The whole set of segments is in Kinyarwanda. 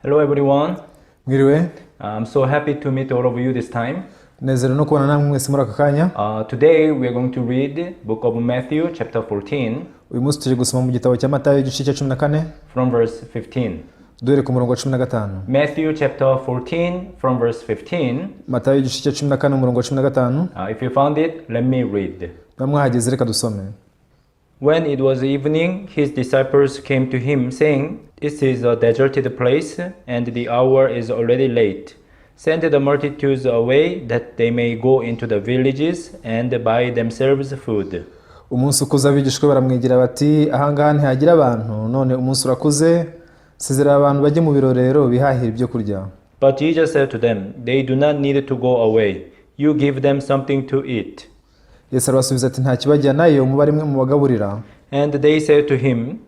Hello everyone. Mwiriwe. I'm so happy to meet all of you this time. Nezero no kubona namwe mwese muri aka kanya. Today we are going to read book of Matthew chapter 14. Uyu munsi turi gusoma mu gitabo cya Matayo igice cya 14 from verse 15. Duhere ku murongo wa 15. Matthew chapter 14 from verse 15. Matayo igice cya 14 umurongo wa 15. If you found it, let me read. Namwahageze reka dusome. When it was evening, his disciples came to him, saying, "This is a deserted place, and the hour is already late. Send the multitudes away, that they may go into the villages and buy themselves food." Umunsi ukuze abigishwa baramwegera bati, ahangaha ntihagira abantu, none umunsi urakuze, sizera abantu bajye mu birorero bihahira ibyo kurya. But Jesus said to them, "They do not need to go away. You give them something to eat." Yesu arabasubiza ati nta kibajyanayo muba rimwe mu bagaburira. And they said to him,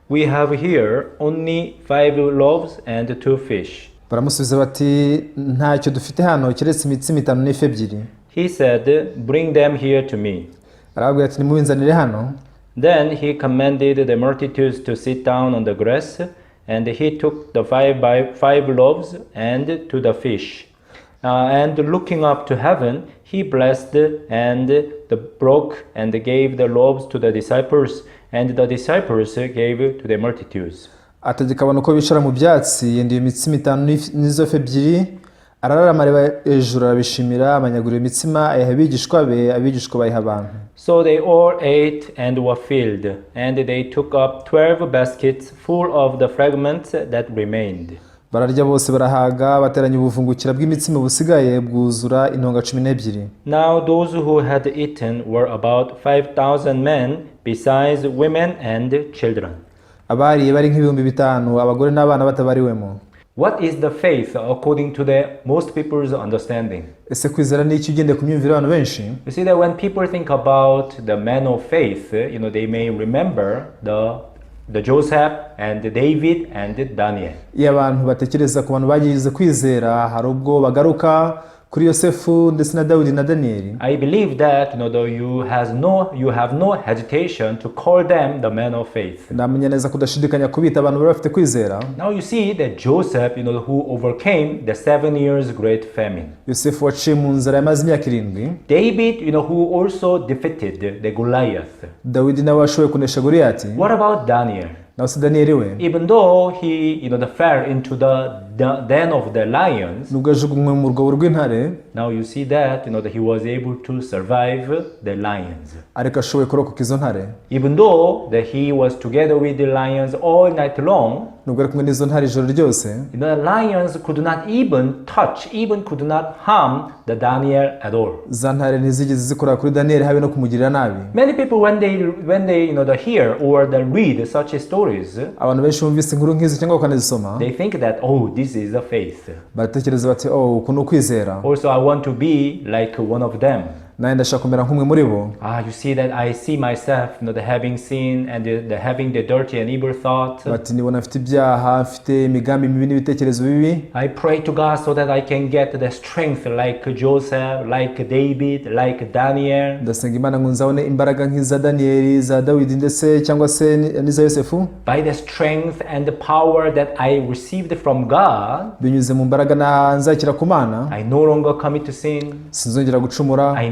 "We have here only 5 loaves and 2 fish." Baramusubiza bati ntacyo dufite hano keretse imitsima 5 n'ifi ebyiri. He said, "Bring them here to me." Arababwira ati nimubinzanire hano. Then he commanded the multitudes to sit down on the grass, and he took the 5 loaves and to the fish. And looking up to heaven, he blessed and broke and gave the loaves to the disciples, and the disciples gave to the multitudes. Ategeka abantu ko bicara mu byatsi yendiye imitsima 5 n'izo fi ebyiri, arararama areba hejuru arabishimira amanyagurira imitsima ayaha abigishwa be, abigishwa bayiha abantu. So they all ate and were filled, and they took up 12 baskets full of the fragments that remained. Bararya bose barahaga bateranya ubuvungukira bw'imitsima busigaye bwuzura intonga 12. Now those who had eaten were about 5,000 men, besides women and children. Abariye bari nk'ibihumbi 5 abagore n'abana batabariwemo. What is the faith according to the most people's understanding? Ese kwizera ni iki ugende ku myumvire y'abantu benshi? You see that when people think about the men of faith, they may remember the Joseph and David and Daniel. Iyo abantu batekereza ku bantu bagize kwizera hari ubwo bagaruka kuri Yosefu ndetse na Dawidi na Danieli. I believe that you have no hesitation to call them the men of faith. Ndamenya neza kudashidikanya kubita abantu bari bafite kwizera. Now you see that Joseph, who overcame the 7 years great famine. Yosefu waciye mu nzara yamaze imyaka 7. David, who also defeated the Goliath. Dawidi nawe washoboye kunesha Goliyati. What about Daniel? Nawe se Danieli we? Even though he, fell into the den of the lions. Nubwo yajugunywe mu rwobo rw'intare. Now you see that, that he was able to survive the lions. Ariko ashoboye kurokoka izo ntare. Even though that he was together with the lions all night long. Nubwo ari kumwe n'izo ntare ijoro ryose. The lions could not could not harm the Daniel at all. Za ntare ntizigeze zikora kuri Danieli habe no kumugirira nabi. Many people when they they hear or they read such stories. Abantu benshi bumvise inkuru nk'izo cyangwa bakanazisoma. They think that this is a faith. Batekereza bati kuno kwizera. Also I want to be like one of them. Naye ndashaka kumera nk'umwe muri bo. You see that I see myself, the having sin and the having the dirty and evil thought. Bati nibona mfite ibyaha, mfite imigambi mibi n'ibitekerezo bibi. I pray to God so that I can get the strength like Joseph, like David, like Daniel. Ndasenga Imana ngo nzabone imbaraga nk'iza Danieli, za Dawidi ndetse cyangwa se n'iza Yosefu. By the strength and the power that I received from God. Binyuze mu mbaraga nzakira ku Mana. I no longer commit to sin. Sinzongera gucumura. I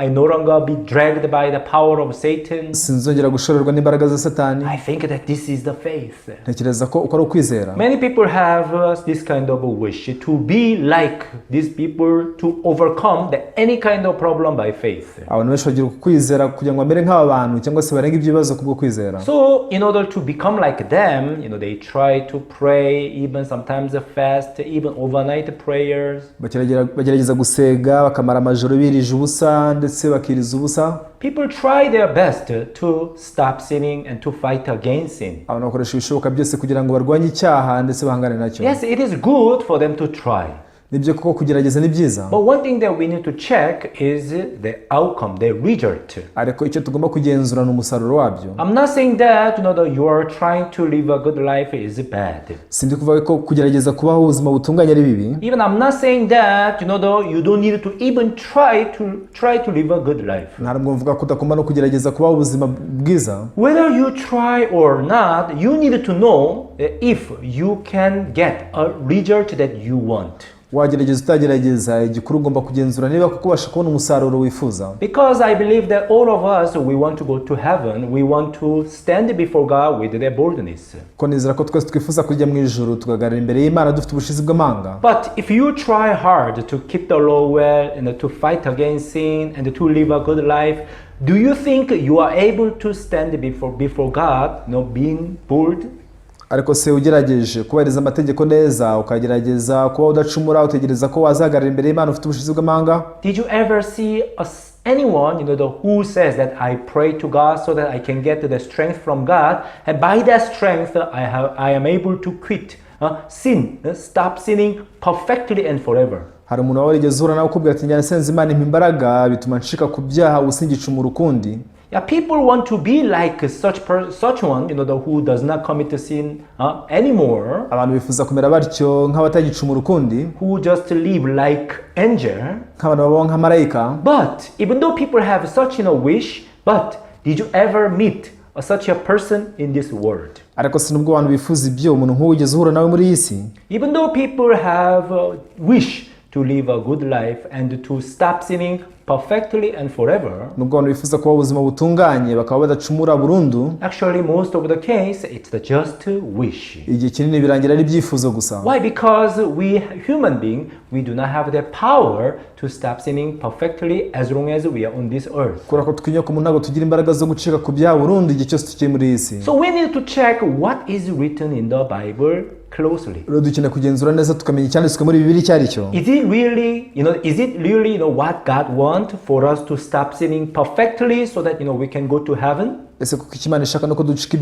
no longer be dragged by the power of Satan. Sinzongera gushorerwa n'imbaraga za Satani. I think that this is the faith. Ntekereza ko uko ari ukwizera. Many people have this kind of a wish to be like these people, to overcome any kind of problem by faith. Abantu benshi bagira kwizera kugira ngo bamere nk'aba bantu cyangwa se barenge ibibazo kubwo kwizera. So in order to become like them, they try to pray, even sometimes fast, even overnight prayers. Bagerageza gusega bakamara amajoro birije ubusa ndetse bakiriza ubusa. People try their best to stop sinning and to fight against sin. Abantu bakoresha ibishoboka byose kugira ngo barwanye icyaha ndetse bahangane nacyo. Yes, it is good for them to try. nibyo koko kugerageza ni byiza, But one thing that we need to check is the outcome, the result. ariko icyo tugomba kugenzura ni umusaruro wabyo. I'm not saying that that you are trying to live a good life is bad. Sindi kuvuga ko kugerageza kubaho ubuzima butunganye ari bibi, Even I'm not saying that you don't need to even try to live a good life. ntabwo mvuga ko utagomba no kugerageza kubaho ubuzima bwiza. Whether you try or not, you need to know if you can get a result that you want. Wagerageza utagerageza, igikuru ugomba kugenzura niba kuko ubasha kubona umusaruro wifuza. Because I believe that all of us, we want to go to heaven. We want to stand before God with their boldness. Ko nizera ko twese twifuza kujya mu ijuru tugahagarara imbere y'Imana dufite ubushizi bw'amanga. But if you try hard to keep the law well and to fight against sin and to live a good life, do you think you are able to stand before God, being bold? Ariko se ugerageje kubahiriza amategeko neza, ukagerageza kuba udacumura, utegereza ko wazahagarara imbere y'Imana ufite ubushizi bw'amanga? Did you ever see anyone who says that I pray to God so that I can get the strength from God, and by that strength I am able to quit sin, stop sinning perfectly and forever? Hari umuntu warigeze uhura nawe ukubwira ati njyana senze Imana impa imbaraga bituma nshika ku byaha usingicumura ukundi? Yeah, people want to be like such one, who does not commit sin anymore. Abantu bifuza kumera batyo nk'abatagicumura ukundi, who just live like angel. nk'abantu babaho nka marayika. But even though people have such wish, but did you ever meet such a person in this world? Ariko sinubwo abantu bifuza ibyo, umuntu nk'uwigeze uhura nawe muri iyi si. Even though people have wish to live a good life and to stop sinning perfectly and forever, nubwo abantu bifuza kuba ubuzima butunganye bakaba badacumura burundu, actually most of the case it's just wish. igihe kinini birangira ari ibyifuzo gusa. Why? Because we human being, we do not have the power to stop sinning perfectly as long as we are on this earth. Kubera ko twinyoka umuntu ntabwo tugira imbaraga zo gucika ku byaha burundu igihe cyose tukiri muri iyi si. So we need to check what is written in the Bible closely. Rero dukeneye kugenzura neza tukamenya icyanditswe muri Bibiliya icyo ari cyo. Is it really what God wants for us to stop sinning perfectly so that we can go to heaven? Ese kuko Imana ishaka nuko ducika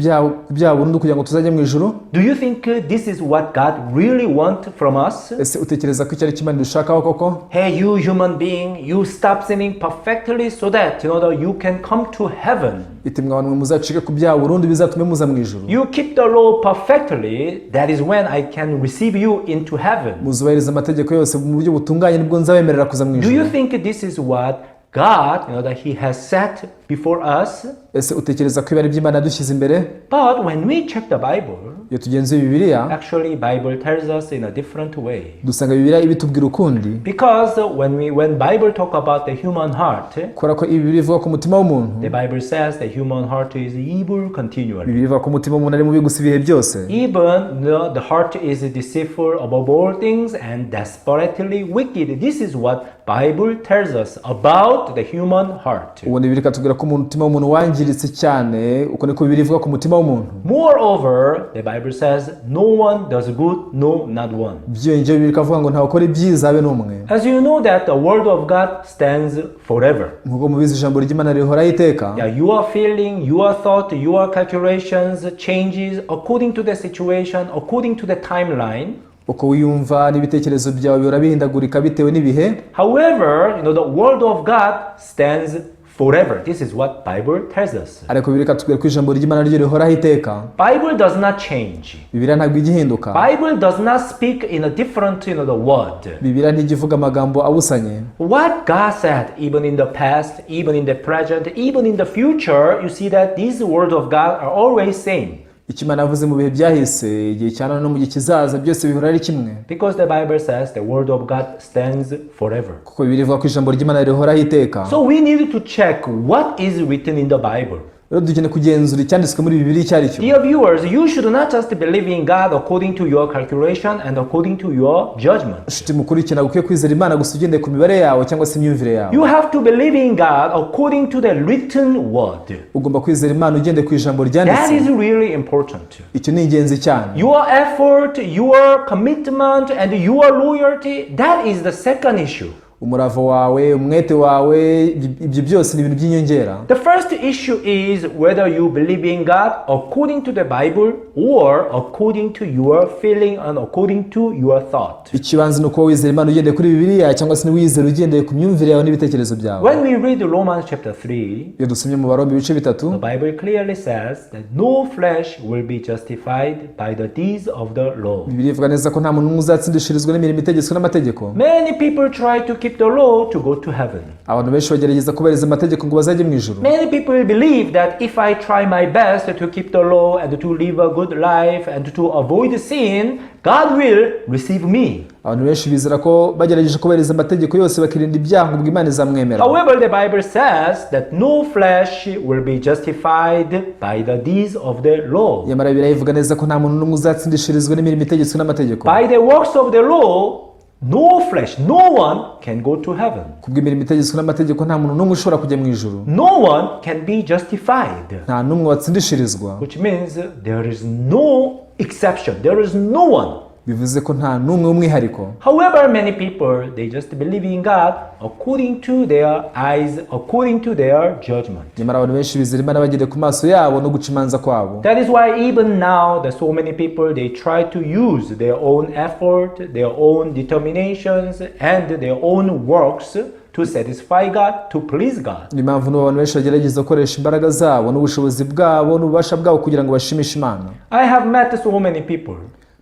ibyaha burundu kugira ngo tuzajye mu ijuru? Do you think this is what God really wants from us? Ese utekereza ko icyo ari cyo Imana ishakaho koko? Hey, you human being, you stop sinning perfectly so that you can come to heaven. Iti mwa abantu muzacike ku byaha burundu bizatume muza mu ijuru. You keep the law perfectly, that is when I can receive you into heaven. Muzubahiriza amategeko yose mu buryo butunganye nibwo nzabemerera kuza mu ijuru. Do you think this is what God, that He has set before us? Ese utekereza ko ibari by'Imana dushyize imbere? But when we check the Bible, iyo tugenzuye Bibiliya, actually Bible tells us in a different way. Dusanga Bibiliya ibitubwira ukundi. Because when Bible talk about the human heart, kubera ko Bibiliya ivuga ku mutima w'umuntu, the Bible says the human heart is evil continually. Bibiliya ivuga ko umutima w'umuntu ari mubi gusa ibihe byose. Even the heart is deceitful above all things and desperately wicked. This is what Bible tells us about the human heart. Ubu Bibiliya ikatubwira ko umutima w'umuntu wangiritse cyane, uko niko Bibiliya ivuga ku mutima w'umuntu. Moreover, the Bible says no one does good, no, not one. Byiyongeyeho Bibiliya ikavuga ngo ntawe ukora ibyiza habe n'umwe. As you know that the word of God stands forever. Nkuko mubizi ijambo ry'Imana rihoraho iteka. Yeah, your feeling, your thought, your calculations changes according to the situation, according to the timeline. Uko wiyumva n'ibitekerezo byawe bihora bihindagurika bitewe n'ibihe. However, the word of God stands forever. This is what Bible tells us. Ariko Bibiliya ikatubwira ko ijambo ry'Imana ryo rihoraho iteka. Bible does not change. Bibiliya ntabwo igihinduka. Bible does not speak in a different, the word. Bibiliya ntigivuga amagambo abusanye. What God said, even in the past, even in the present, even in the future, you see that these words of God are always same. Icyo Imana yavuze mu bihe byahise, igihe cya none no mu gihe kizaza byose bihora ari kimwe. Because the Bible says the word of God stands forever. Kuko Bibiliya ivuga ko ijambo ry'Imana rihoraho iteka. So we need to check what is written in the Bible. Rero dukeneye kugenzura icyanditswe muri Bibiliya icyo ari cyo. Dear viewers, you should not just believe in God according to your calculation and according to your judgment. Nshuti mukurikira ukwiye kwizera Imana gusa ugendeye ku mibare yawe cyangwa se imyumvire yawe. You have to believe in God according to the written word. Ugomba kwizera Imana ugendeye ku ijambo ryanditse. That is really important. Icyo ni ingenzi cyane. Your effort, your commitment and your loyalty, that is the second issue. umurava wawe, umwete wawe, ibyo byose ni ibintu by'inyongera. The first issue is whether you believe in God according to the Bible or according to your feeling and according to your thought. Ikibanza ni uko wizera Imana ugendeye kuri Bibiliya cyangwa se wizera ugendeye ku myumvire yawe n'ibitekerezo byawe. When we read Romans chapter 3, iyo dusomye mu Baroma ibice 3, the Bible clearly says that no flesh will be justified by the deeds of the law. Bibiliya ivuga neza ko nta muntu n'umwe uzatsindishirizwa n'imirimo itegetswe n'amategeko. Many people try to keep the law to go to heaven. Abantu benshi bagerageza kubahiriza amategeko ngo bazajye mu ijuru. Many people believe that if I try my best to keep the law and to live a good life and to avoid sin, God will receive me. Abantu benshi bizera ko bagerageje kubahiriza amategeko yose bakirinda ibyaha ngo Imana izamwemera. However, the Bible says that no flesh will be justified by the deeds of the law. Nyamara Bibiliya ivuga neza ko nta muntu n'umwe uzatsindishirizwa n'imirimo itegetswe n'amategeko. By the works of the law, no flesh, no one can go to heaven. Kubw'imirimo itegetswe n'amategeko nta muntu n'umwe ushobora kujya mu ijuru. No one can be justified. Nta n'umwe watsindishirizwa. Which means there is no exception. There is no one. Bivuze ko nta n'umwe w'umwihariko. However, many people, they just believe in God according to their eyes, according to their judgment. Nyamara abantu benshi bizera Imana bagire ku maso yabo no guca imanza kwabo. That is why even now, there's so many people, they try to use their own effort, their own determinations, and their own works to satisfy God, to please God. Ni mpamvu n'abantu benshi bagerageza gukoresha imbaraga zabo n'ubushobozi bwabo n'ububasha bwabo kugira ngo bashimishe Imana. I have met so many people.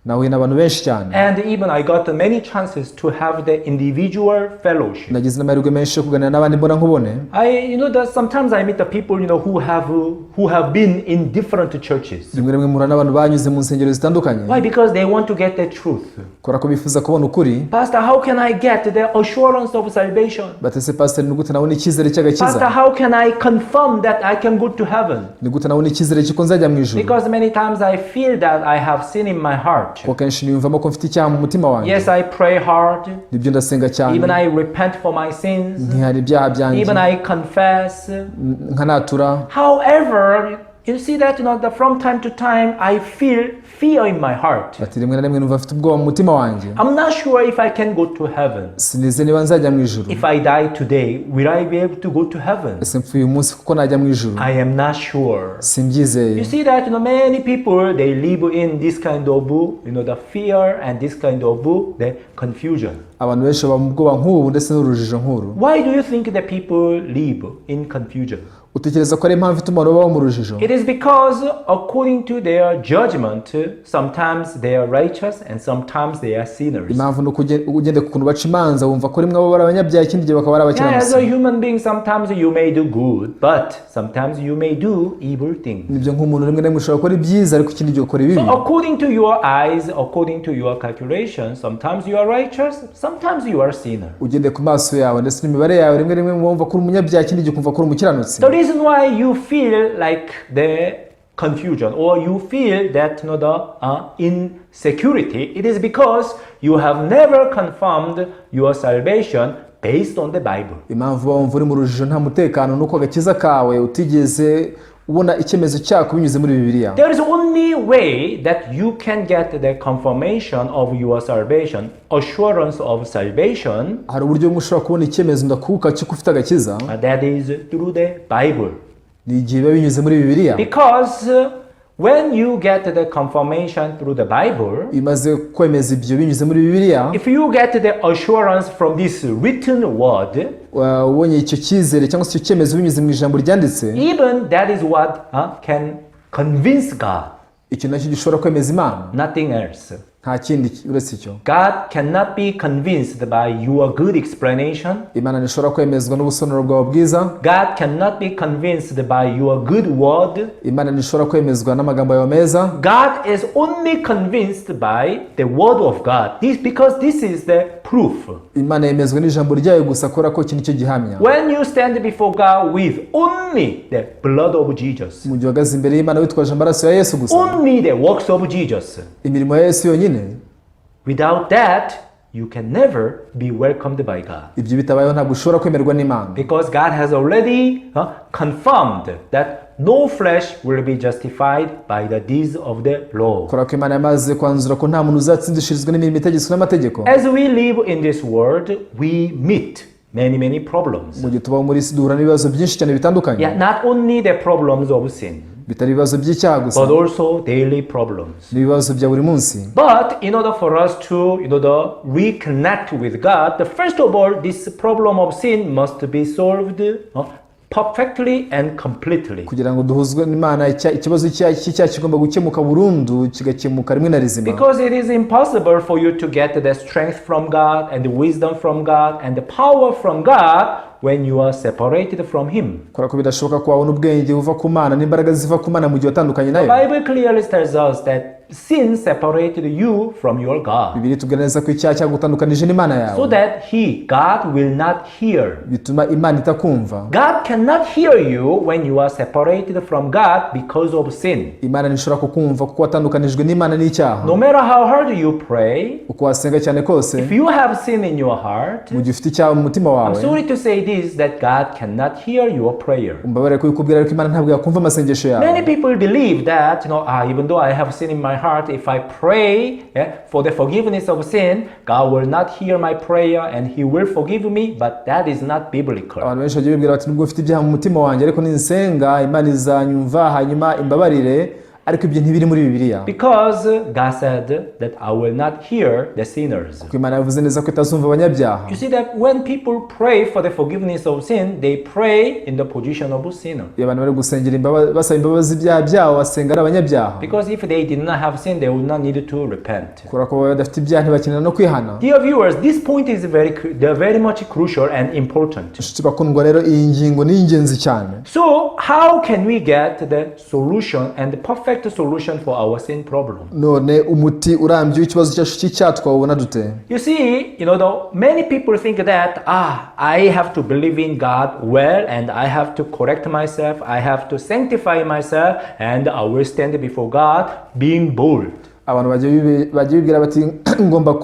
Nahuye n'abantu benshi cyane. And even I got many chances to have the individual fellowship. Nagize n'amahirwe menshi yo kuganira n'abandi mbona nkubone. That sometimes I meet the people, who have been in different churches. Rimwe rimwe mpura n'abantu banyuze mu nsengero zitandukanye. Why? Because they want to get the truth. Kubera ko bifuza kubona ukuri. Pastor, how can I get the assurance of salvation? Batese pastor, ni gute nabona icyizere cy'agakiza? Pastor, how can I confirm that I can go to heaven? Ni gute nabona icyizere cy'uko nzajya mu ijuru? Because many times I feel that I have sin in my heart. Kuko kenshi niyumvamo ko mfite icyaha mu mutima wanjye. Yes, I pray hard. Nibyo ndasenga cyane. Even I repent for my sins. Ntihari ibyaha byanjye. Even I confess. Nkanatura. However, you see that from time to time I feel fear in my heart. Ati rimwe na rimwe numva mfite ubwoba mu mutima wanjye. I'm not sure if I can go to heaven. Sinize niba nzajya mu ijuru. If I die today, will I be able to go to heaven? Ese mfuye umunsi kuko najya mu ijuru. I am not sure. Simbyizeye. You see that many people, they live in this kind of the fear and this kind of the confusion. Abantu benshi baba mu bwoba nk'ubu ndetse n'urujijo nk'uru. Why do you think that people live in confusion? Utekereza ko ari impamvu ituma babaho mu rujijo? It is because according to their judgment, sometimes they are righteous and sometimes they are sinners. Impamvu ni ugende ku kuntu baca imanza wumva ko rimwe baba ari abanyabyaha ikindi gihe bakaba ari abakiranutsi. As a human being, sometimes you may do good, but sometimes you may do evil things. Nibyo nk'umuntu rimwe na rimwe ushobora gukora ibyiza ariko ikindi gihe ukora ibibi. So according to your eyes, according to your calculations, sometimes you are righteous, sometimes you are a sinner. Ugende ku maso yawe ndetse n'imibare yawe rimwe rimwe wumva ko uri umunyabyaha ikindi gihe ukumva ko uri umukiranutsi. The reason why you feel like the confusion or you feel that the insecurity, it is because you have never confirmed your salvation based on the Bible. Impamvu wumva uri mu rujijo nta mutekano nuko agakiza kawe utigeze ubona icyemezo cyako binyuze muri Bibiliya. There is only way that you can get the confirmation of your salvation, assurance of salvation. Hari uburyo bumwe ushobora kubona icyemezo ndakuka cyo ufite agakiza. That is through the Bible. Ni igihe biba binyuze muri Bibiliya. Because when you get the confirmation through the Bible, imaze kwemeza ibyo binyuze muri Bibiliya. If you get the assurance from this written word, ubonye icyo cyizere cyangwa se icyo cyemezo binyuze mu ijambo ryanditse, even that is what can convince God. Icyo nacyo gishobora kwemeza Imana. Nothing else. Nta kindi uretse icyo. God cannot be convinced by your good explanation. Imana ntishobora kwemezwa n'ubusobanuro bwawe bwiza. God cannot be convinced by your good word. Imana ntishobora kwemezwa n'amagambo yawe meza. God is only convinced by the word of God. Because this is the proof. Imana yemezwa n'ijambo ryayo gusa akora ko iki nicyo gihamya. When you stand before God with only the blood of Jesus. Mu gihe uhagaze imbere y'Imana witwaje amaraso ya Yesu gusa. Only the works of Jesus. Imirimo ya Yesu yonyine. Without that, you can never be welcomed by God. Ibyo bitabayeho ntabwo ushobora kwemerwa n'Imana. Because God has already confirmed that no flesh will be justified by the deeds of the law. kubera ko imana yamaze kwanzura ko nta muntu uzatsindishirizwa n'imirimo itegetswe n'amategeko. As we live in this world, we meet many problems. mu gihe tubaho muri isi duhura n'ibibazo byinshi cyane bitandukanye. Yeah, not only the problems of sin, bitari ibibazo by'icyaha gusa, but also daily problems. n'ibibazo bya buri munsi. But in order for us to reconnect with God, first of all, this problem of sin must be solved perfectly and completely. kugira ngo duhuzwe n'Imana, ikibazo cy'icyaha kigomba gukemuka burundu, kigakemuka rimwe na rizima. Because it is impossible for you to get the strength from God and the wisdom from God and the power from God when you are separated from Him. kubera ko bidashoboka ko wabona ubwenge buva ku Mana n'imbaraga ziva ku Mana mu gihe watandukanye The nayo. Bible clearly tells us that sin separated you from your God, Bibiliya ituganiriza ko icyaha cyagutandukanije n'Imana yawe, so that God will not hear. bituma Imana itakumva. God cannot hear you when you are separated from God because of sin. Imana ntishobora kukumva kuko watandukanijwe n'Imana n'icyaha. No matter how hard you pray, uko wasenga cyane kose, if you have sin in your heart, mu gihe ufite icyaha mu mutima I'm wawe, sorry to say this, that God cannot hear your prayer. umbabare ko ikubwira ko Imana ntabwo yakumva amasengesho yawe. Many people believe that, even though I have sin in my heart, if I pray for the forgiveness of sin, God will not hear my prayer and He will forgive me, but that is not biblical. Abantu benshi bagiye bibwira bati nubwo ufite ibyaha mu mutima wanjye ariko ninsenga Imana izanyumva hanyuma imbabarire, ariko ibyo ntibiri muri Bibiliya. Because God said that I will not hear the sinners. Kuko Imana yavuze neza ko itazumva abanyabyaha. You see that when people pray for the forgiveness of sin, they pray in the position of a sinner. Iyo abantu bari gusengera basaba imbabazi ibyaha byabo basenga ari abanyabyaha. Because if they did not have sin, they would not need to repent. kubera ko badafite ibyaha ntibakenera no kwihana. Dear viewers, this point is very much crucial and important. Inshuti bakundwa, rero iyi ngingo ni ingenzi cyane. So how can we get the solution and the perfect solution for our sin problem? None umuti urambye w'ikibazo cyacu cy'icyaha twawubona dute? You see, many people think that I have to believe in God well and I have to correct myself, I have to sanctify myself, and I will stand before God being bold. Abantu bagiye bibwira bati ngomba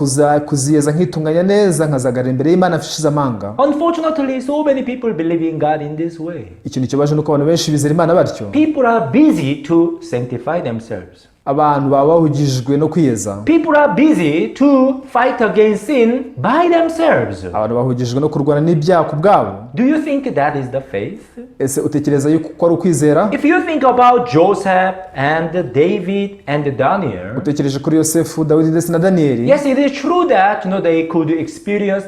kuziyeza nkitunganya neza nkazagarira imbere y'Imana afishize amanga. Unfortunately, so many people believe in God in this way. Ikintu kibaje nuko abantu benshi bizera Imana batyo. People are busy to sanctify themselves. Abantu baba bahugijwe no kwiyeza. People are busy to fight against sin by themselves. Abantu bahugijwe no kurwana n'ibyaha ku bwabo. Do you think that is the faith? Ese utekereza yuko ko ari ukwizera? If you think about Joseph and David and Daniel, utekereje kuri Yosefu, Dawidi ndetse na Daniyeli. Yes, it is true that they could experience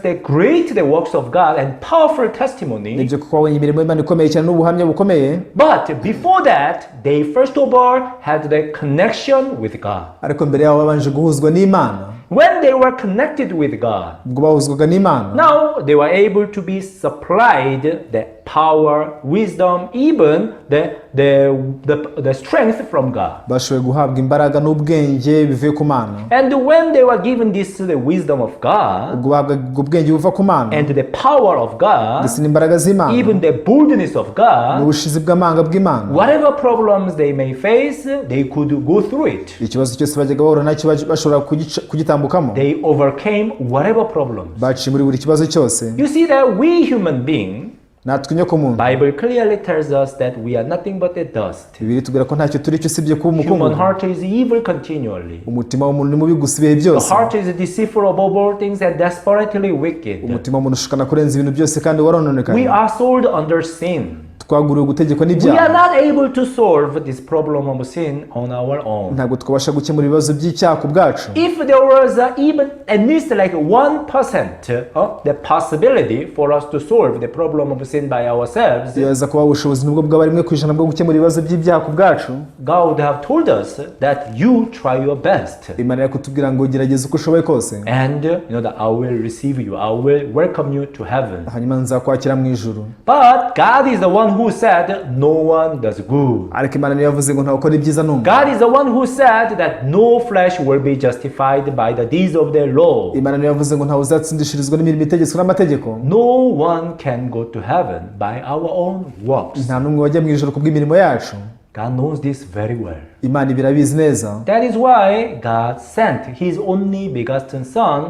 the works of God and powerful testimony. Nibyo kuko babonye imirimo y'Imana ikomeye cyane n'ubuhamya bukomeye. But before that, they first of all had the connection with God. Ariko mbere yaho babanje guhuzwa n'Imana. When they were connected with God, ubwo bahuzwaga n'Imana, now they were able to be supplied the power, wisdom, even the strength from God. bashoboye guhabwa imbaraga n'ubwenge bivuye ku Mana. And when they were given the wisdom of God, ubwo bahabwa ubwenge buva ku Mana and the power of God, ndetse n'imbaraga z'Imana, even the boldness of God, n'ubushizi bw'amanga bw'Imana, whatever problems they may face, they could go through it. ikibazo cyose bajyaga bahura nacyo bashobora kugitambukamo. They overcame whatever problems. baciye muri buri kibazo cyose. You see that we human beings, natwe inyokomuntu, Bible clearly tells us that we are nothing but a dust. Bibiliya itubwira ko ntacyo turi cyo usibye kuba Human umukungugu. heart is evil continually. umutima w'umuntu ni mubi gusa ibihe The byose. heart is deceitful above all things and desperately wicked. umutima w'umuntu ushukana kurenza ibintu byose kandi warononekaye. We are sold under sin. twaguriwe gutegekwa We are n'ibyaha. not able to solve this problem of sin on our own. ntabwo twabasha gukemura ibibazo by'icyaha ku bwacu. If there was even at least like 1% of the possibility for us to solve the problem of sin by ourselves, bibaza kuba ubushobozi nubwo bwaba rimwe ku ijana bwo gukemura ibibazo by'ibyaha ku bwacu, God would have told us that you try your best. Imana yakutubwira ngo gerageza uko ushoboye kose, And that I will receive you, I will welcome you to heaven. hanyuma nzakwakira mu ijuru. But God is the one who said no one does good. ariko Imana niyo yavuze ngo ntawe ukora ibyiza n'umwe. God is the one who said that no flesh will be justified by the deeds of the law. Imana niyo yavuze ngo ntawe uzatsindishirizwa n'imirimo itegetswe n'amategeko. No one can go to heaven by our own works. nta n'umwe wajya mu ijuru kubw'imirimo yacu. God knows this very well. Imana ibirabizi neza. That is why God sent His only begotten Son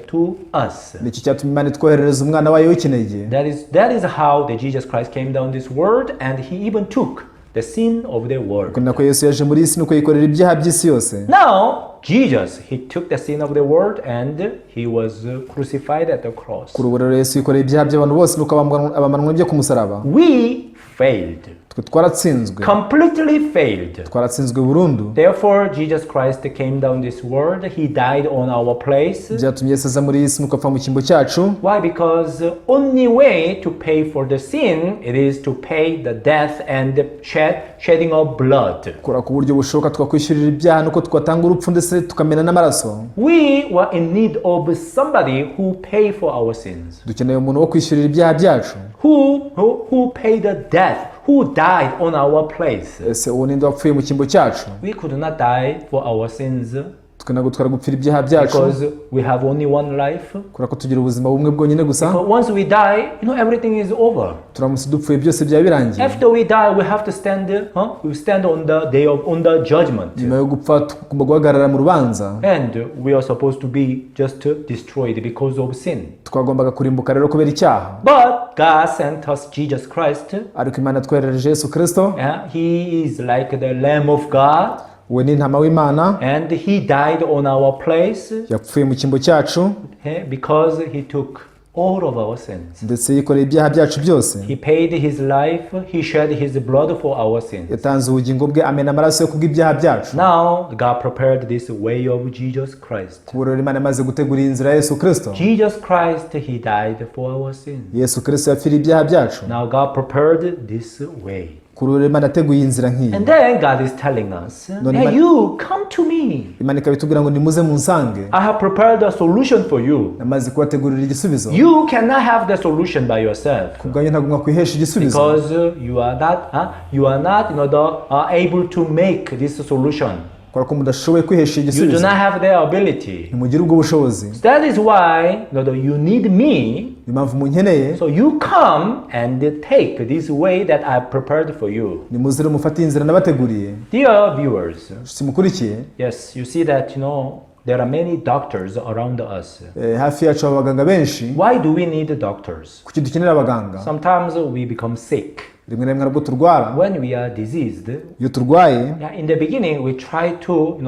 to us. nicyo cyatumye Imana itwoherereza umwana wayo w'ikinege. That is how the Jesus Christ came down this world, and He even took the sin of the world. kuko nako Yesu yaje muri isi nuko yikorera ibyaha by'isi yose. Now, Jesus, he took the sin of the world and he was crucified at the cross. Kuri ubu rero Yesu yikorera ibyaha by'abantu bose nuko abamanwa byo ku musaraba. We failed. Twaratsinzwe. Completely failed. Twaratsinzwe burundu. Therefore, Jesus Christ came down this world. He died on our place. Byatumye Yesu aza muri isi nuko apfa mu cyimbo cyacu. Why? Because the only way to pay for the sin, it is to pay the death and the shedding of blood. Kora ku buryo bushoboka twakwishyurira ibyaha nuko twatanga urupfu ndetse tukamena n'amaraso. We were in need of somebody who paid for our sins. Dukeneye umuntu wo kwishyurira ibyaha byacu. Who paid the death, who died on our place. Ese uwo ninde wapfuye mu cyimbo cyacu? We could not die for our sins. Tukanagutwara gupfira ibyaha byacu. Because we have only one life. Kora ko tugira ubuzima bumwe bwonyine gusa. Because once we die, everything is over. Turamutse dupfuye byose byaba birangiye. After we die, we have to stand, we stand on the day on the judgment. Nyuma yo gupfa tugomba guhagarara mu rubanza. And we are supposed to be just destroyed because of sin. Twagombaga kurimbuka rero kubera icyaha. But God sent us Jesus Christ. Ariko Imana twoherereje Yesu Kristo. He is like the Lamb of God. We ni intama w'Imana. And he died on our place. Yapfuye mu cyimbo cyacu. Because he took all of our sins. Ndetse yikoreye ibyaha byacu byose. He paid his life, he shed his blood for our sins. Yatanze ubugingo bwe amena amaraso yo kubw'ibyaha byacu. Now God prepared this way of Jesus Christ. Kuburira Imana imaze gutegura inzira ya Yesu Kristo. Jesus Christ, he died for our sins. Yesu Kristo yapfiriye ibyaha byacu. Now God prepared this way. Kuburira Imana yateguye inzira nk'iyi. And then God is telling us, hey, you come to me. Imana ikabitubwira ngo nimuze munsange. I have prepared a solution for you. Namaze kubategurira igisubizo. You cannot have the solution by yourself. Kubwanyu ntabwo mwakwihesha igisubizo. Because you are not able to make this solution. Kubera ko mudashoboye kwihesha igisubizo. You do not have the ability. Ntimugire ubwo bushobozi. That is why you need me. Impamvu munkeneye. So you come and take this way that I prepared for you. Nimuzire mufate inzira nabateguriye. Dear viewers, simukurikiye. Yes, you see that there are many doctors around us. Hafi yacu abaganga benshi. Why do we need doctors? Kuki dukenera abaganga? Sometimes we become sick. Rimwe na rimwe nabwo turwara. When we are diseased. Iyo turwaye. In the beginning we try to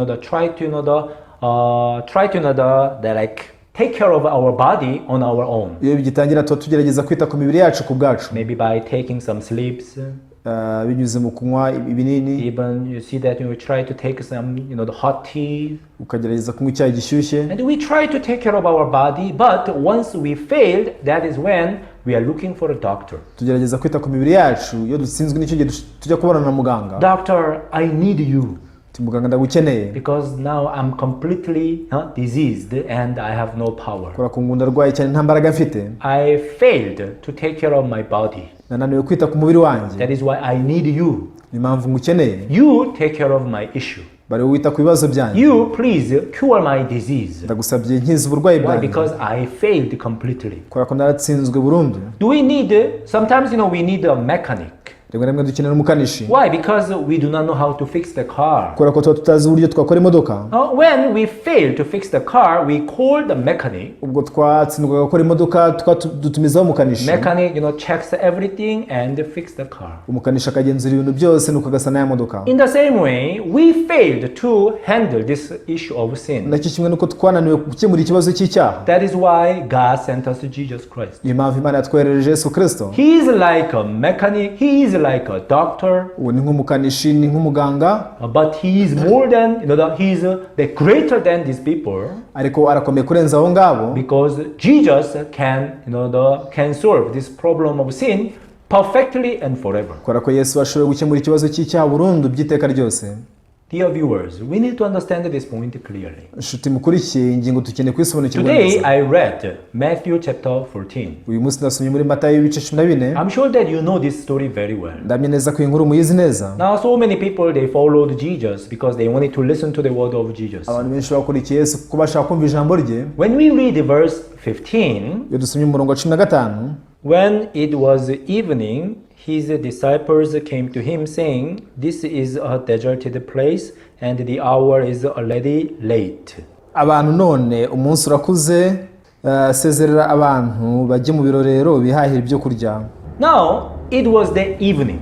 take care of our body on our own. Iyo bigitangira tugerageza kwita ku mibiri yacu ku bwacu. Maybe by taking some sleeps. Binyuze mu kunywa ibinini. Even you see that we try to take some the hot tea. Ukagerageza kunywa icyayi gishyushye. And we try to take care of our body, but once we failed, that is when we are looking for a doctor. Tugerageza kwita ku mibiri yacu iyo dutsinzwe n'icyo gihe tujya kubona na muganga. Doctor, I need you. Muganga ndagukeneye. Because now I'm completely diseased and I have no power. Kora ku ngunda rwaye cyane nta mbaraga mfite. I failed to take care of my body. Nananiwe kwita ku mubiri wanjye. That is why I need you. Impamvu ngukeneye. You take care of my issue. Bari wita ku bibazo byanjye. You please cure my disease. Ndagusabye nkiza uburwayi bwanjye. Why? Because I failed completely. Kora ko naratsinzwe burundu. Do we need sometimes we need a mechanic. Rimwe na rimwe dukenera umukanishi. Why? Because we do not know how to fix the car. Kora ko tutazi uburyo twakora imodoka. When we fail to fix the car, we call the mechanic. Ubwo twatsindwa gukora imodoka dutumizaho umukanishi. Mechanic checks everything and fix the car. Umukanishi akagenzura ibintu byose nuko agasana ya modoka. In the same way, we failed to handle this issue of sin. Nacyo kimwe nuko twananiwe gukemura ikibazo cy'icyaha. That is why God sent us Jesus Christ. Impamvu Imana yatwoherereje Yesu Kristo. He is like a mechanic. He is like a doctor. Uwo ni nk'umukanishi, ni nk'umuganga. But he is more than he is the greater than these people. Ariko arakomeye kurenza abo ngabo. Because Jesus can solve this problem of sin perfectly and forever. Kora ko Yesu ashoboye gukemura ikibazo cy'icyaha burundu by'iteka ryose. Dear viewers, we need to understand this point clearly. Nshuti mukurikiye ingingo tukeneye kwisobanukirwa neza. Today I read Matthew chapter 14. Uyu munsi nasomye muri Matayo ibice 14. I'm sure that you know this story very well. Ndamye neza ko inkuru muyizi neza. Now so many people they followed Jesus because they wanted to listen to the word of Jesus. Abantu benshi bakurikiye Yesu kuko bashaka kumva ijambo rye. When we read verse 15, iyo dusomye umurongo wa 15, when it was evening, his disciples came to him saying, "This is a deserted place and the hour is already late." Abantu none umunsi urakuze, sezerera abantu bajye mu birorero bihahira ibyo kurya. Now it was the evening.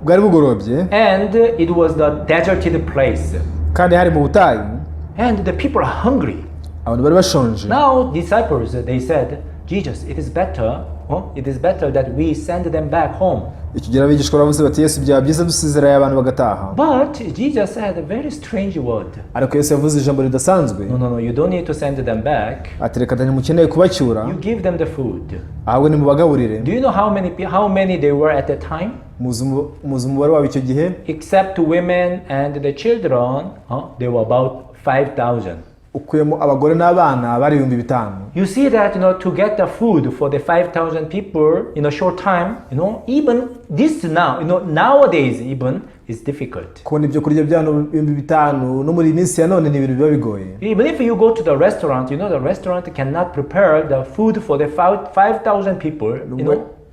bwari bugorobye and it was the deserted place. kandi hari mu butayu And the people are hungry. abantu bari bashonje. Now disciples, they said, Jesus, it is better that we send them back home. Icyo gihe abigishwa baravuze bati Yesu byaba byiza dusezeraye abantu bagataha. But Jesus said a very strange word. Ariko Yesu yavuze ijambo ridasanzwe. No, you don't need to send them back. Ati reka ntimukeneye kubacyura. You give them the food. Ahubwo nimubagaburire. Do you know how many they were at that time? Muzi umubare wabo icyo gihe? Except women and the children, they were about 5,000. Ukuyemo abagore n'abana bari 5,000. You see that, to get the food for the 5,000 people in a short time, even this now, nowadays even is difficult. Kubona ibyo kurya byano 5,000 no muri iminsi ya none ni ibintu biba bigoye. Even if you go to the restaurant, the restaurant cannot prepare the food for the 5,000 people,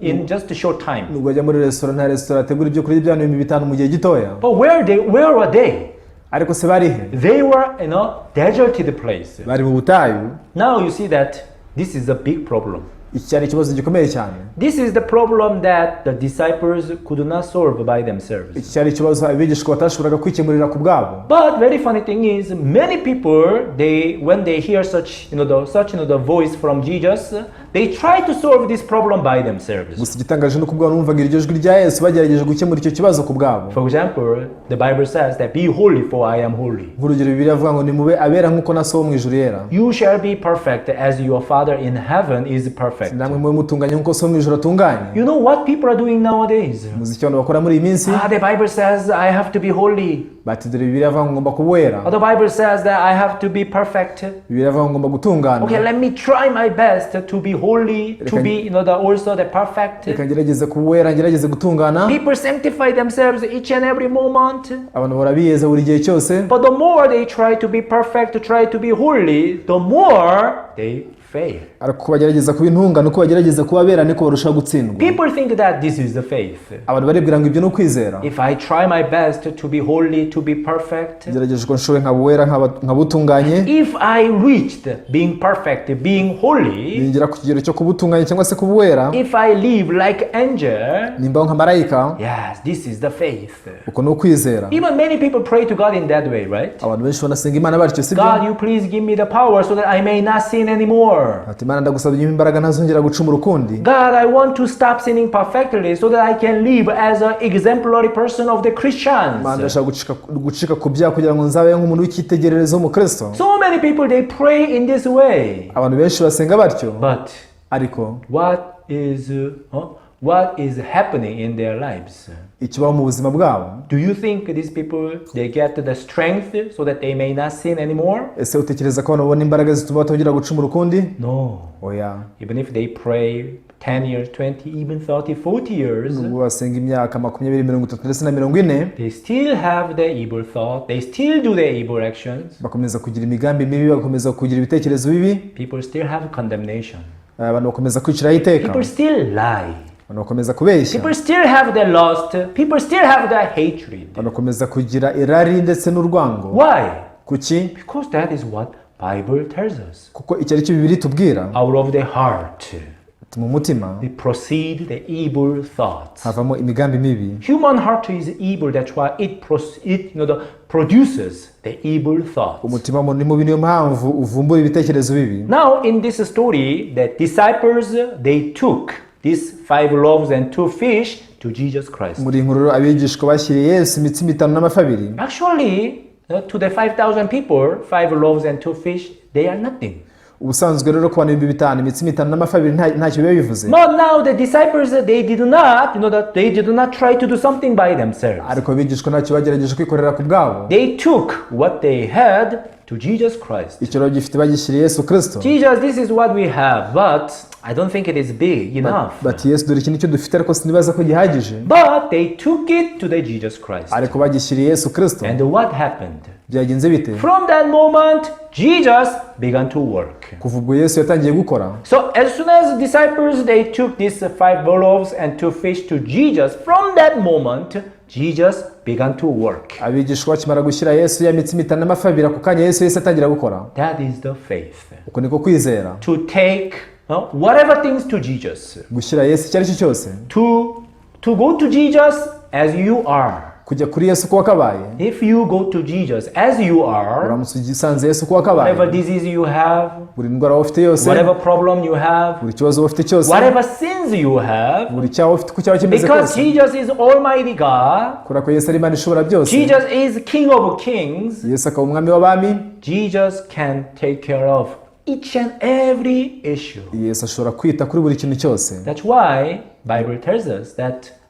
in just a short time. Nubwo ajya muri restaurant ategura ibyo kurya byano 5,000 mu gihe gitoya. But where were they? Ariko se bari he? They were in a deserted place. Bari mu butayu. Now you see that this is a big problem. Iki cyari ikibazo gikomeye cyane. This is the problem that the disciples could not solve by themselves. Iki cyari ikibazo abigishwa batashoboraga kwikemurira ku bwabo. But very funny thing is, many people, when they hear such the voice from Jesus, they try to solve this problem by themselves. Gusa igitangaje no kubwa numvaga iryo jwi rya Yesu bagerageje gukemura icyo kibazo ku bwabo. For example, the Bible says that be holy for I am holy. Urugero Bibiliya avuga ngo nimube abera nkuko na so mu ijuru yera. You shall be perfect as your Father in heaven is perfect. Namwe mwe mutunganye nkuko so mu ijuru atunganye. You know what people are doing nowadays? Muzi icyo bakora muri iyi minsi? The Bible says I have to be holy. Bati dore Bibiliya avuga ngo ngomba kuwera. The Bible says that I have to be perfect. Bibiliya avuga ngo ngomba gutungana. Okay, let me try my best to be holy, to be also the perfect. Reka ngerageze kuwera, ngerageze gutungana. People sanctify themselves each and every moment. Abantu barabiyeza buri gihe cyose. But the more they try to be perfect, to try to be holy, the more they fail. Ariko bagerageza kuba intungane, uko bagerageza kuba abera niko barushaho gutsindwa. People think that this is the faith. Abantu baribwira ngo ibyo no kwizera. If I try my best to be holy, to be perfect, ngerageje ko nshoboye nkabwera nkabutunganye. If I reached being perfect, being holy, ningera ku kigero cyo kubutunganya cyangwa se kubwera. If I live like angel, nimba nka marayika. Yes, this is the faith. Uko no kwizera. Even many people pray to God in that way, right? Abantu benshi banasenga Imana batyo sibyo. God, you please give me the power so that I may not sin anymore. Ati Imana ndagusabye imbaraga ntazongera gucumura ukundi. God, I want to stop sinning perfectly so that I can live as an exemplary person of the Christians. Imana ndashaka gucika ku byaha kugira ngo nzabe nk'umuntu w'icyitegererezo mu Kristo. So many people they pray in this way. Abantu benshi basenga batyo. But ariko what is happening in their lives? Ikibaho mu buzima bwabo. Do you think these people they get the strength so that they may not sin anymore? Ese utekereza ko babona imbaraga zituma batongera gucumura ukundi? No. Oya. Even if they pray 10 years, 20, even 30, 40 years, nubwo basenga imyaka 20, 30 ndetse na 40, they still have the evil thought, they still do the evil actions. Bakomeza kugira imigambi mibi, bakomeza kugira ibitekerezo bibi. People still have condemnation. Abantu bakomeza kwicira iteka. People still lie. Abantu bakomeza kubeshya. People still have the lust. People still have the hatred. Abantu bakomeza kugira irari ndetse n'urwango. Why? Kuki? Because that is what Bible tells us. Kuko icyo ari cyo Bibiliya itubwira. Out of the heart, mu mutima, they proceed the evil thoughts. Havamo imigambi mibi. Human heart is evil, that's why it produces the evil thoughts. Umutima ni mubi, niyo mpamvu uvumbura ibitekerezo bibi. Now in this story, the disciples they took these 5 loaves and 2 fish to Jesus Christ. Muri inkuru abigishwa bashyiriye Yesu imitsima 5 n'amafi 2. Actually, to the 5,000 people, 5 loaves and 2 fish, they are nothing. Ubusanzwe rero ku bantu 5,000 imitsima 5 n'amafi 2 ntacyo biba bivuze. But now the disciples they did not try to do something by themselves. Ariko abigishwa ntacyo bagerageje kwikorera ku bwabo. They took what they had to Jesus Christ. Icyo rero gifite bagishyiriye Yesu Kristo. Jesus, this is what we have, but I don't think it is big enough. But Yesu dore iki nicyo dufite ariko sinibaza ko gihagije. But they took it to the Jesus Christ. Ariko bagishyiriye Yesu Kristo. And what happened? Byagenze bite? From that moment, Jesus began to work. Kuva ubwo Yesu yatangiye gukora. So as soon as the disciples they took these 5 loaves and 2 fish to Jesus, from that moment Jesus began to work. Abigishwa bakimara gushyira Yesu ya mitsima 5 n'amafi 2 ako kanya Yesu atangira gukora. That is the faith. Uko niko kwizera. To take whatever things to Jesus. Gushyira Yesu icyo ari cyo cyose. To go to Jesus as you are. kujya kuri Yesu uko wakabaye. If you go to Jesus as you are, uramutse ugisanze Yesu uko wakabaye, whatever disease you have, buri ndwara waba ufite yose, whatever problem you have, buri kibazo waba ufite cyose, whatever sins you have, buri cyaha ufite ku cyaha kimeze because kose, Jesus is Almighty God, kubera ko Yesu ari Imana ishobora byose, Jesus is King of Kings, Yesu akaba umwami w'abami, Jesus can take care of each and every issue. Yesu ashobora kwita kuri buri kintu cyose. That's why Bible tells us that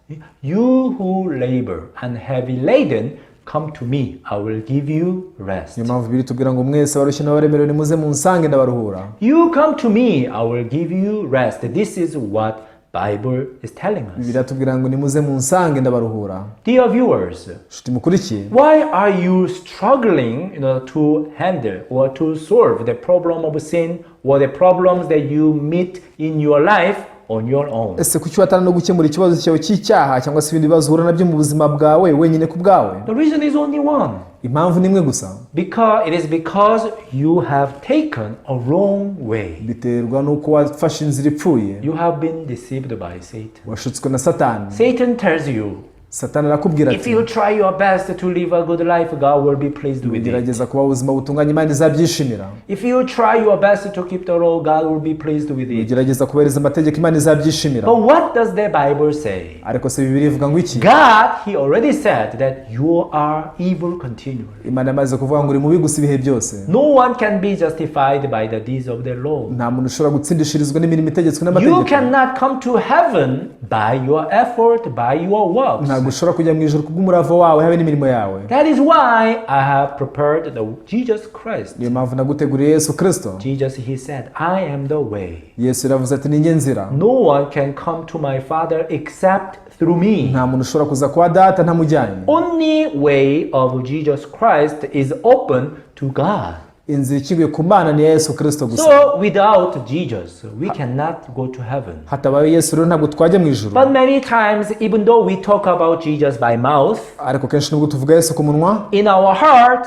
you who labor and heavy laden, come to me, I will give you rest. Niyo mpamvu Bibiliya itubwira ngo mwese abarushye n'abaremerewe nimuze munsange ndabaruhura. You come to me, I will give you rest. This is what Bible is telling us. Bibiliya itubwira ngo nimuze munsange ndabaruhura. Dear viewers, nshuti mukurikiye, why are you struggling, to handle or to solve the problem of sin or the problems that you meet in your life on your own? ese kuki watana no gukemura ikibazo cyawe cy'icyaha cyangwa se ibindi bibazo uhura nabyo mu buzima bwawe wenyine ku bwawe? The reason is only one. Impamvu ni imwe gusa. Because you have taken a wrong way. Biterwa nuko wafashe inzira ipfuye. You have been deceived by Satan. Washutswe na Satani. Satan tells you, Satani arakubwira if ati, you try your best to live a good life, God will be pleased with it. gerageza kuba ubuzima butunganye Imana izabyishimira. If you try your best to keep the law, God will be pleased with it. gerageza kubahiriza amategeko Imana izabyishimira. But what does the Bible say? Ariko se Bibiliya ivuga ngo iki? God, He already said that you are evil continually. Imana yamaze kuvuga ngo uri mubi gusa ibihe byose. No one can be justified by the deeds of the law. Nta muntu ushobora gutsindishirizwa n'imirimo itegetswe n'amategeko. You cannot come to heaven by your effort, by your works. Ntabwo ushobora kujya mu ijuru kubw'umurava wawe habe n'imirimo yawe. That is why I have prepared Jesus Christ. Niyo mpamvu naguteguriye Yesu Kristo. Jesus, He said, I am the way. Yesu yaravuze ati ni njye nzira. No one can come to my Father except through me. Nta muntu ushobora kuza kwa data ntamujyanye. Only way of Jesus Christ is open to God. Inzira ikinguye ku Mana ni Yesu Kristo gusa. So without Jesus, we cannot go to heaven. Hatabaye Yesu rero ntabwo twajya mu ijuru. But many times, even though we talk about Jesus by mouth, ariko kenshi nubwo tuvuga Yesu ku munwa, in our heart,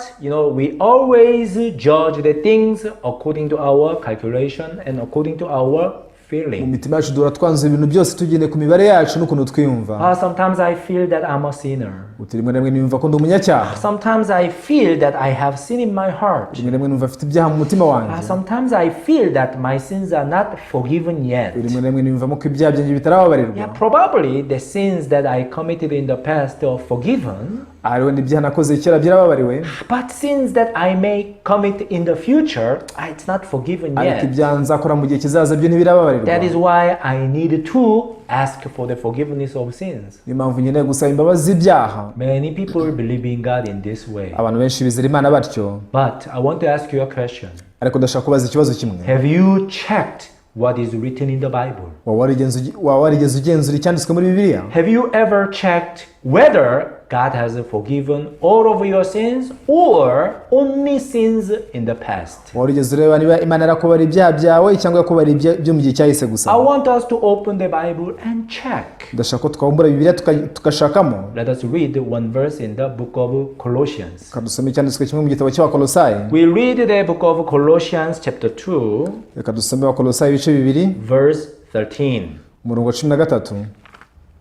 we always judge the things according to our calculation and according to our mu feeling. mitima yacu duhora twanzuye ibintu byose tugendeye ku mibare yacu n'ukuntu twiyumva. Sometimes I feel that I'm a sinner. rimwe na rimwe niyumva ko ndi umunyacyaha. Sometimes I feel that I have sin in my heart. rimwe na rimwe numva afite ibyaha mu mutima wanjye. Sometimes I feel that my sins are not forgiven yet. rimwe na rimwe niyumvamo ko ibyaha byanjye bitarababarirwa. Yeah, probably the sins that I committed in the past are forgiven. hariho n'ibyaha nakoze kera byarababariwe. But sins that I may commit in the future, it's not forgiven ariko yet. ibyaha nzakora mu gihe kizaza byo ntibirababarirwa. That is why I need to ask for the forgiveness of sins. niyo mpamvu nkeneye gusaba imbabazi z'ibyaha. Many people believe in God in this way. abantu benshi bizera Imana batyo. But I want to ask you a question. ariko ndashaka kubaza ikibazo kimwe. Have you checked what is written in the Bible? waba warigeze ugenzura icyanditswe muri Bibiliya? Have you ever checked whether God has forgiven all of your sins or only sins in the past? warigeze ureba niba Imana yarakubara ibyaha byawe cyangwa yakubara byo mu gihe cyahise gusa? I want us to open the Bible and check. ndashaka ko twabumbura Bibiliya tukashakamo. Let us read one verse in the book of Colossians. kadusome icyanditswe kimwe mu gitabo cy'Abakolosayi. We read the book of Colossians chapter 2, reka dusome Abakolosayi ibice bibiri verse 13. umurongo wa 13.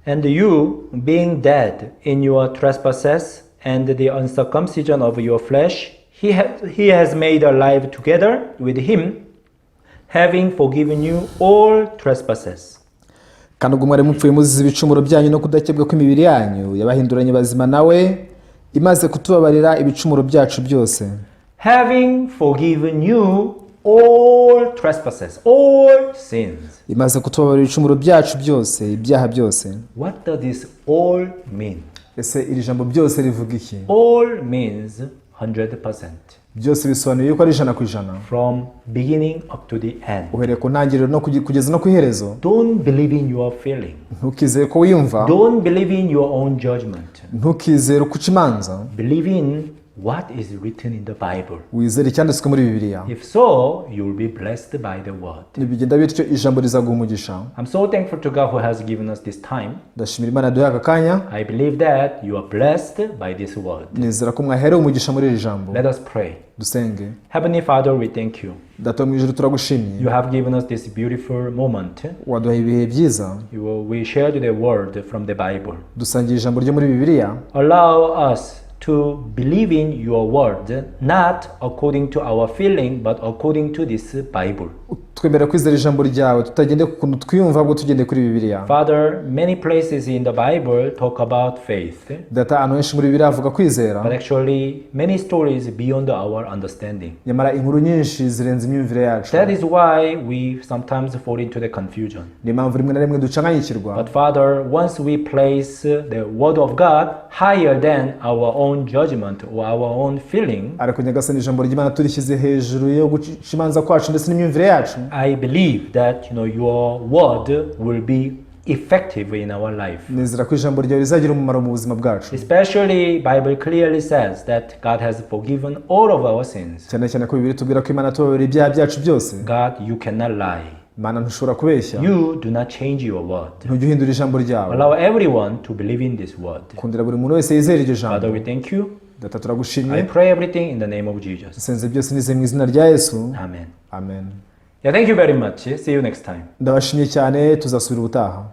And you, being dead in your trespasses and the uncircumcision of your flesh, he has made alive together with him, having forgiven you all trespasses. kandi ubwo mwari mupfuye muzize ibicumuro byanyu no kudakebwa kw'imibiri yanyu yabahinduranye bazima nawe imaze kutubabarira ibicumuro byacu byose. Having forgiven you all trespasses, all sins. imaze kutubabarira ibicumuro byacu byose, ibyaha byose. What does this all mean? ese iri jambo byose rivuga iki? All means 100%. byose bisobanuye yuko ari 100%. From beginning up to the end. uhereye ku ntangiriro no kugeza no ku iherezo. Don't believe in your feeling. ntukizere ko wiyumva. Don't believe in your own judgment. ntukizere uko uca imanza. Believe in what is written in the Bible. wizere icyanditswe muri bibiliya. If so, you will be blessed by the word. nibigenda bityo ijambo rizaguha umugisha. I'm so thankful to God who has given us this time. ndashimira Imana yaduhaye aka kanya. I believe that you are blessed by this word. nizera ko mwaherewe umugisha muri iri jambo. Let us pray. dusenge. Heavenly Father, we thank you. data mu ijuru turagushimiye. You have given us this beautiful moment. waduhaye ibihe byiza. We shared the word from the Bible. dusangiye ijambo ryo muri bibiliya. Allow us to believe in your word, not according to our feeling, but according to this Bible. twemera kwizera ijambo ryawe tutagende ku kuntu twiyumva ahubwo tugende kuri bibiliya. Father, many places in the Bible talk about faith. data ahantu henshi muri bibiliya havuga kwizera. But actually, many stories beyond our understanding. nyamara inkuru nyinshi zirenze imyumvire yacu. That is why we sometimes fall into the confusion. ni impamvu rimwe na rimwe ducanganyikirwa. But Father, once we place the word of God higher than our own judgment or our own feeling, ariko nyagasani ijambo ry'Imana turishyize hejuru yo guca imanza kwacu ndetse n'imyumvire yacu. I believe that your word will be effective in our life. nizera ko ijambo ryawe rizagira umumaro mu buzima bwacu. Especially Bible clearly says that God has forgiven all of our sins. cyane cyane ko Bibiliya itubwira ko Imana tubabarira ibyaha byacu byose. God, you cannot lie. Imana ntushobora kubeshya. You do not change your word. ntujya uhindura ijambo ryawe. Allow everyone to believe in this word. kundira buri muntu wese yizera iryo jambo. Father, we thank you. data I turagushimiye. pray everything in the name of Jesus. dusenze byose nize mu izina rya Yesu. Amen. amen. Yeah, thank you very much. See you next time. ndabashimiye cyane tuzasubira ubutaha.